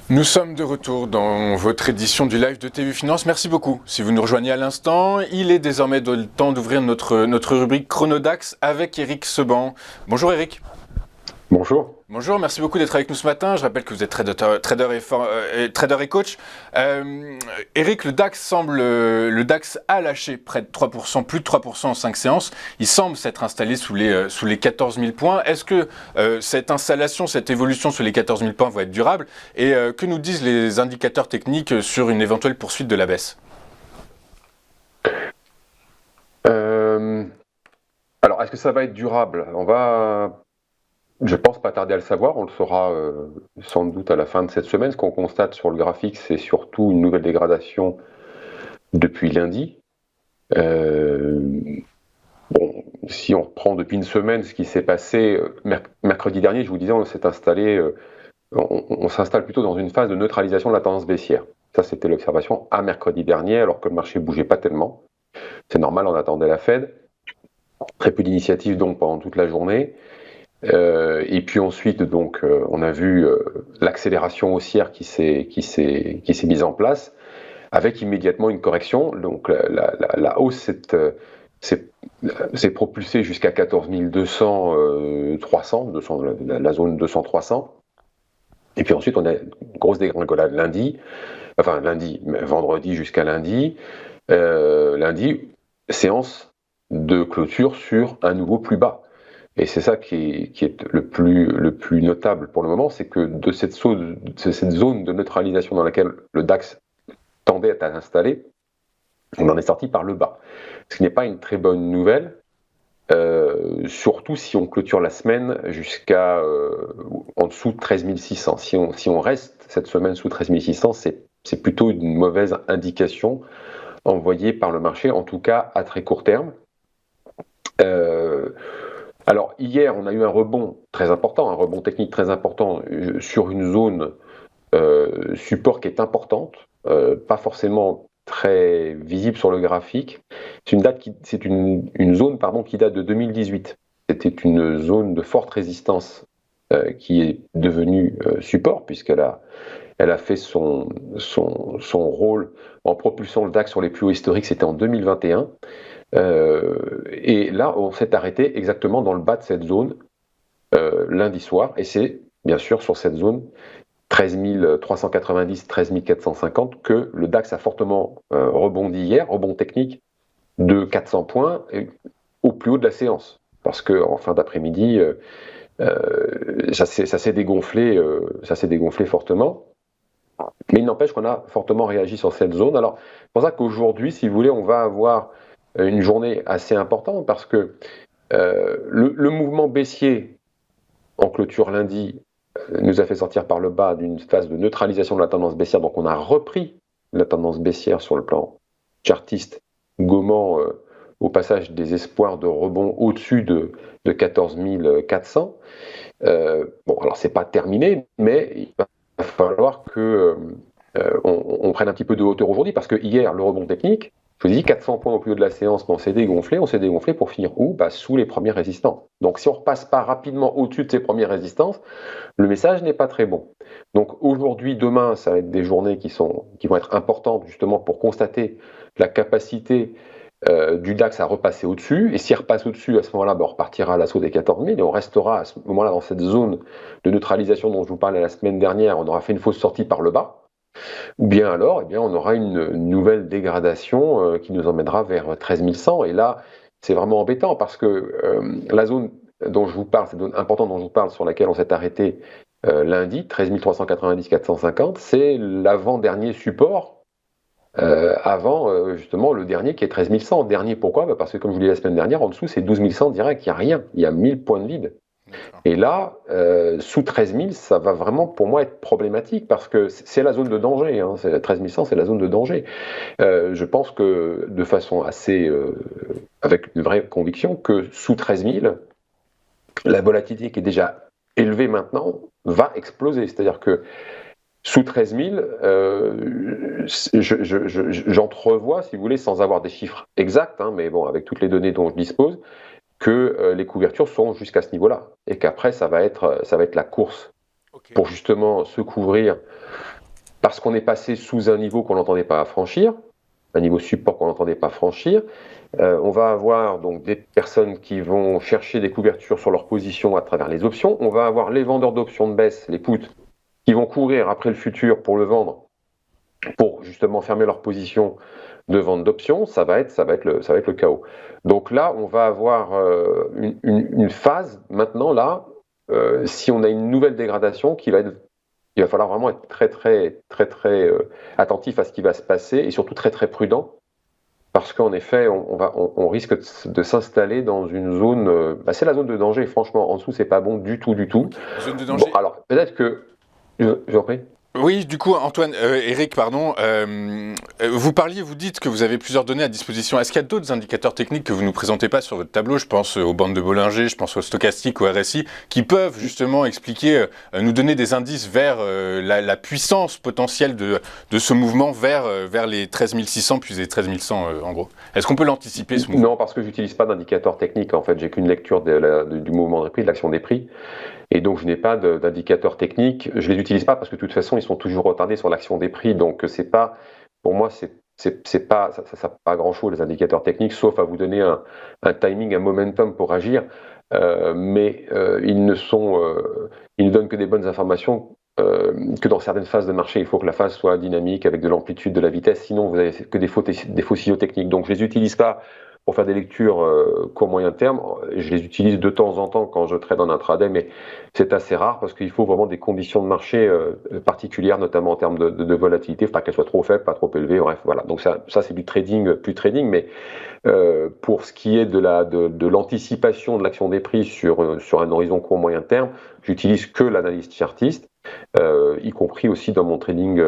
Nous sommes de retour dans votre édition du live de TV Finance. Merci beaucoup. Si vous nous rejoignez à l'instant, il est désormais le temps d'ouvrir notre rubrique Chronodax avec Eric Seban. Bonjour Eric. Bonjour. Bonjour, merci beaucoup d'être avec nous ce matin. Je rappelle que vous êtes trader et coach. Eric, le DAX a lâché près de 3%, plus de 3% en 5 séances. Il semble s'être installé sous les 14 000 points. Est-ce que cette installation, cette évolution sous les 14 000 points va être durable? Et que nous disent les indicateurs techniques sur une éventuelle poursuite de la baisse? Alors, est-ce que ça va être durable? Je pense pas tarder à le savoir, on le saura sans doute à la fin de cette semaine. Ce qu'on constate sur le graphique, c'est surtout une nouvelle dégradation depuis lundi. Si on reprend depuis une semaine ce qui s'est passé mercredi dernier, je vous disais, on s'installe plutôt dans une phase de neutralisation de la tendance baissière. Ça, c'était l'observation à mercredi dernier, alors que le marché bougeait pas tellement. C'est normal, on attendait la Fed. Très peu d'initiatives donc pendant toute la journée. Et puis ensuite, donc, on a vu l'accélération haussière qui s'est mise en place, avec immédiatement une correction. Donc la hausse s'est propulsée jusqu'à 14 200, 300, la zone 200-300. Et puis ensuite, on a une grosse dégringolade vendredi jusqu'à lundi. Lundi, séance de clôture sur un nouveau plus bas. Et c'est ça qui est le plus notable pour le moment, c'est que de cette zone de neutralisation dans laquelle le DAX tendait à s'installer, on en est sorti par le bas. Ce qui n'est pas une très bonne nouvelle, surtout si on clôture la semaine jusqu'à en dessous de 13 600. Si on reste cette semaine sous 13 600, c'est plutôt une mauvaise indication envoyée par le marché, en tout cas à très court terme. Alors hier, on a eu un rebond très important, un rebond technique très important sur une zone support qui est importante, pas forcément très visible sur le graphique. C'est une zone qui date de 2018. C'était une zone de forte résistance qui est devenue support puisqu'elle a fait son rôle en propulsant le DAX sur les plus hauts historiques, c'était en 2021. Et là, on s'est arrêté exactement dans le bas de cette zone lundi soir, et c'est bien sûr sur cette zone 13 390, 13 450 que le DAX a fortement rebondi hier, rebond technique de 400 points au plus haut de la séance, parce qu'en fin d'après-midi, ça s'est dégonflé fortement. Mais il n'empêche qu'on a fortement réagi sur cette zone. Alors, c'est pour ça qu'aujourd'hui, si vous voulez, on va avoir une journée assez importante parce que le mouvement baissier en clôture lundi nous a fait sortir par le bas d'une phase de neutralisation de la tendance baissière. Donc on a repris la tendance baissière sur le plan chartiste, gommant au passage des espoirs de rebond au-dessus de 14 400. Alors c'est pas terminé, mais il va falloir que on prenne un petit peu de hauteur aujourd'hui parce que hier, le rebond technique, je vous dis 400 points au plus haut de la séance, mais on s'est dégonflé pour finir où? Sous les premières résistances. Donc si on ne repasse pas rapidement au-dessus de ces premières résistances, le message n'est pas très bon. Donc aujourd'hui, demain, ça va être des journées qui vont être importantes justement pour constater la capacité du DAX à repasser au-dessus. Et s'il repasse au-dessus, à ce moment-là, on repartira à l'assaut des 14 000 et on restera à ce moment-là dans cette zone de neutralisation dont je vous parlais la semaine dernière. On aura fait une fausse sortie par le bas. Ou bien alors, on aura une nouvelle dégradation qui nous emmènera vers 13 100. Et là, c'est vraiment embêtant parce que la zone dont je vous parle, cette zone importante dont je vous parle, sur laquelle on s'est arrêté lundi, 13 390 450, c'est l'avant-dernier support avant justement le dernier qui est 13 100. Dernier, pourquoi? Parce que comme je vous l'ai dit la semaine dernière, en dessous, c'est 12 100 direct, il n'y a rien, il y a 1000 points de vide. Et là, sous 13 000, ça va vraiment pour moi être problématique parce que c'est la zone de danger. 13 100, c'est la zone de danger. Je pense que de façon assez, avec une vraie conviction, que sous 13 000, la volatilité qui est déjà élevée maintenant va exploser. C'est-à-dire que sous 13 000, j'entrevois, si vous voulez, sans avoir des chiffres exacts, mais bon, avec toutes les données dont je dispose, que les couvertures seront jusqu'à ce niveau-là et qu'après ça va être la course pour justement se couvrir parce qu'on est passé sous un niveau qu'on n'entendait pas franchir, un niveau support qu'on n'entendait pas franchir. On va avoir donc des personnes qui vont chercher des couvertures sur leur position à travers les options. On va avoir les vendeurs d'options de baisse, les puts, qui vont courir après le futur pour le vendre, pour justement fermer leur position de vente d'options. Ça va être le chaos. Donc là, on va avoir une phase maintenant là, si on a une nouvelle dégradation il va falloir vraiment être très attentif à ce qui va se passer et surtout très prudent. Parce qu'en effet, on risque de s'installer dans une zone, c'est la zone de danger. Franchement, en dessous, c'est pas bon du tout. Zone de danger. Bon, alors peut-être que, j'en prie. Oui, du coup, Eric, pardon, vous dites que vous avez plusieurs données à disposition. Est-ce qu'il y a d'autres indicateurs techniques que vous ne nous présentez pas sur votre tableau? Je pense aux bandes de Bollinger, je pense au stochastique, au RSI, qui peuvent justement expliquer, nous donner des indices vers la puissance potentielle de ce mouvement vers les 13 600 puis les 13 100 en gros. Est-ce qu'on peut l'anticiper, ce mouvement? Non, parce que j'utilise pas d'indicateur technique. En fait, j'ai qu'une lecture du mouvement des prix, de l'action des prix. Et donc, je n'ai pas d'indicateurs techniques. Je les utilise pas parce que de toute façon, ils sont toujours retardés sur l'action des prix. Donc, c'est pas, pour moi, c'est pas, ça n'a pas grand-chose, les indicateurs techniques, sauf à vous donner un timing, un momentum pour agir. Mais ils ne donnent que des bonnes informations. Que dans certaines phases de marché, il faut que la phase soit dynamique avec de l'amplitude, de la vitesse. Sinon, vous n'avez que des faux signaux techniques. Donc, je les utilise pas pour faire des lectures court moyen terme. Je les utilise de temps en temps quand je trade en intraday, mais c'est assez rare parce qu'il faut vraiment des conditions de marché particulières, notamment en termes de volatilité, pas qu'elles soient trop faibles, pas trop élevées, bref, voilà. Donc ça c'est du trading, plus trading, mais pour ce qui est de l'anticipation de l'action des prix sur un horizon court moyen terme, j'utilise que l'analyse chartiste, y compris aussi dans mon trading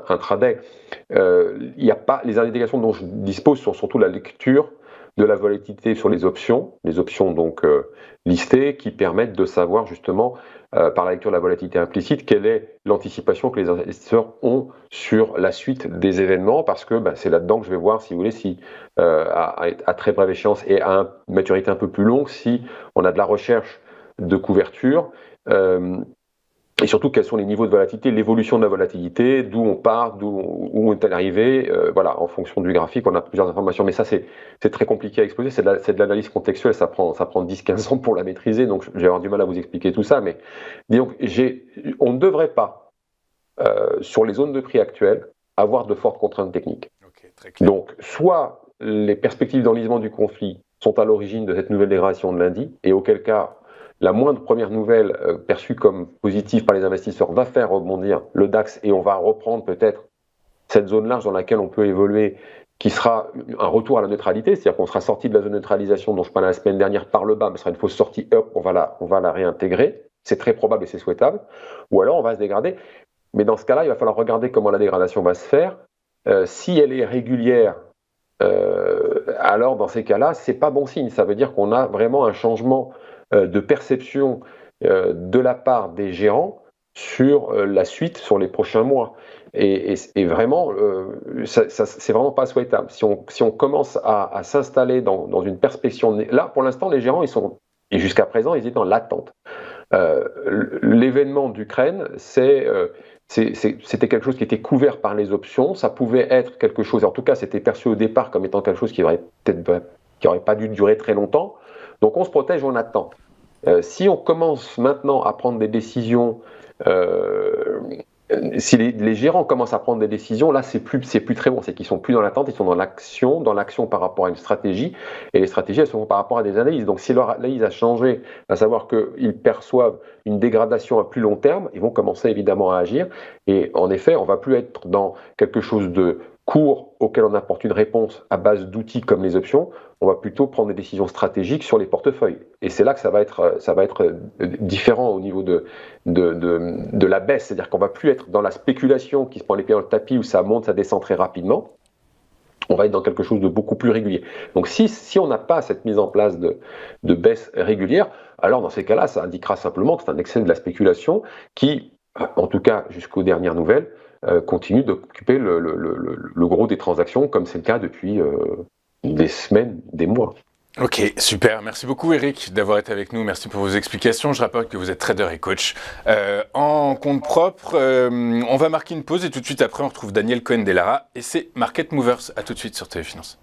intraday. Il y a pas, les indications dont je dispose sont surtout la lecture de la volatilité sur les options donc listées, qui permettent de savoir justement, par la lecture de la volatilité implicite, quelle est l'anticipation que les investisseurs ont sur la suite des événements, parce que c'est là-dedans que je vais voir, si vous voulez, si à très brève échéance et à une maturité un peu plus longue, si on a de la recherche de couverture, et surtout quels sont les niveaux de volatilité, l'évolution de la volatilité, d'où on part, où on est arrivé, voilà, en fonction du graphique, on a plusieurs informations, mais ça c'est très compliqué à exposer, c'est de l'analyse contextuelle, ça prend 10-15 ans pour la maîtriser, donc je vais avoir du mal à vous expliquer tout ça, mais disons, on ne devrait pas, sur les zones de prix actuelles, avoir de fortes contraintes techniques. Okay, très clair. Donc, soit les perspectives d'enlisement du conflit sont à l'origine de cette nouvelle dégradation de lundi, et auquel cas, la moindre première nouvelle perçue comme positive par les investisseurs va faire rebondir le DAX et on va reprendre peut-être cette zone large dans laquelle on peut évoluer, qui sera un retour à la neutralité, c'est-à-dire qu'on sera sorti de la zone de neutralisation dont je parlais la semaine dernière par le bas, mais ce sera une fausse sortie, hop, on va la réintégrer. C'est très probable et c'est souhaitable. Ou alors on va se dégrader. Mais dans ce cas-là, il va falloir regarder comment la dégradation va se faire. Si elle est régulière, alors dans ces cas-là, c'est pas bon signe. Ça veut dire qu'on a vraiment un changement de perception de la part des gérants sur la suite, sur les prochains mois. Et vraiment, c'est vraiment pas souhaitable. Si on commence à s'installer dans une perspective... Là, pour l'instant, les gérants, et jusqu'à présent, ils étaient dans l'attente. L'événement d'Ukraine, c'était quelque chose qui était couvert par les options. Ça pouvait être quelque chose, en tout cas, c'était perçu au départ comme étant quelque chose qui aurait pas dû durer très longtemps. Donc on se protège, on attend. Si on commence maintenant à prendre des décisions, si les gérants commencent à prendre des décisions, là c'est plus très bon, c'est qu'ils sont plus dans l'attente, ils sont dans l'action par rapport à une stratégie, et les stratégies elles sont par rapport à des analyses. Donc si leur analyse a changé, à savoir qu'ils perçoivent une dégradation à plus long terme, ils vont commencer évidemment à agir, et en effet on va plus être dans quelque chose de court auquel on apporte une réponse à base d'outils comme les options, on va plutôt prendre des décisions stratégiques sur les portefeuilles. Et c'est là que ça va être différent au niveau de la baisse. C'est-à-dire qu'on va plus être dans la spéculation qui se prend les pieds dans le tapis où ça monte, ça descend très rapidement. On va être dans quelque chose de beaucoup plus régulier. Donc si on n'a pas cette mise en place de baisse régulière, alors dans ces cas-là, ça indiquera simplement que c'est un excès de la spéculation qui, en tout cas jusqu'aux dernières nouvelles, continue d'occuper le gros des transactions, comme c'est le cas depuis des semaines, des mois. Ok, super. Merci beaucoup Eric d'avoir été avec nous. Merci pour vos explications. Je rappelle que vous êtes trader et coach en compte propre. On va marquer une pause et tout de suite après on retrouve Daniel Cohen-Delara et c'est Market Movers. À tout de suite sur Téléfinance.